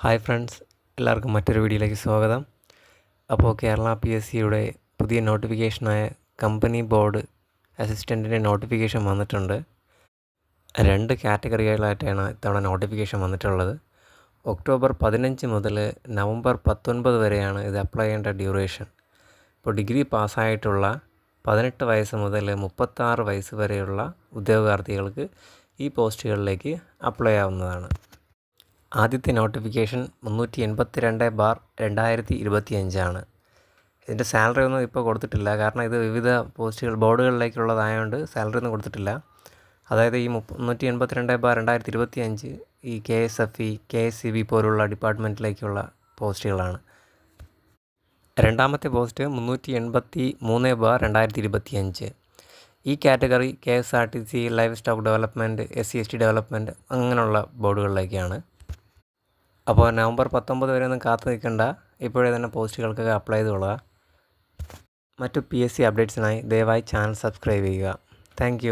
Hi friends, എല്ലാവർക്കും മറ്റൊരു വീഡിയോയിലേക്ക് സ്വാഗതം. അപ്പോൾ കേരള PSCയുടെ പുതിയ നോട്ടിഫിക്കേഷനായ കമ്പനി ബോർഡ് അസിസ്റ്റൻറ്റിൻ്റെ നോട്ടിഫിക്കേഷൻ വന്നിട്ടുണ്ട്. 2 കാറ്റഗറികളായിട്ടാണ് ഇത്തവണ നോട്ടിഫിക്കേഷൻ വന്നിട്ടുള്ളത്. ഒക്ടോബർ 15 മുതൽ നവംബർ 19 വരെയാണ് ഇത് അപ്ലൈ ചെയ്യേണ്ട ഡ്യൂറേഷൻ. ഇപ്പോൾ ഡിഗ്രി പാസ്സായിട്ടുള്ള 18 വയസ്സ് മുതൽ 36 വയസ്സ് വരെയുള്ള ഉദ്യോഗാർത്ഥികൾക്ക് ഈ പോസ്റ്റുകളിലേക്ക് അപ്ലൈ ആവുന്നതാണ്. ആദ്യത്തെ നോട്ടിഫിക്കേഷൻ 382/2025 ഇതിൻ്റെ സാലറി ഒന്നും ഇപ്പോൾ കൊടുത്തിട്ടില്ല. കാരണം ഇത് വിവിധ പോസ്റ്റുകൾ ബോർഡുകളിലേക്കുള്ളതായതുകൊണ്ട് സാലറി ഒന്നും കൊടുത്തിട്ടില്ല. അതായത് ഈ 382/2025 ഈ KSFE, KSCB പോലുള്ള ഡിപ്പാർട്ട്മെൻറ്റിലേക്കുള്ള പോസ്റ്റുകളാണ്. രണ്ടാമത്തെ പോസ്റ്റ് 383/2025 ഈ category KSRTC, live stock development, SC/ST development അങ്ങനെയുള്ള ബോർഡുകളിലേക്കാണ്. അപ്പോൾ നവംബർ 19 വരെ ഒന്നും കാത്തു നിൽക്കേണ്ട, ഇപ്പോഴേ തന്നെ പോസ്റ്റുകൾക്കൊക്കെ അപ്ലൈ ചെയ്തുകൊള്ളുക. മറ്റു PSC അപ്ഡേറ്റ്സിനായി ദയവായി ചാനൽ സബ്സ്ക്രൈബ് ചെയ്യുക. താങ്ക്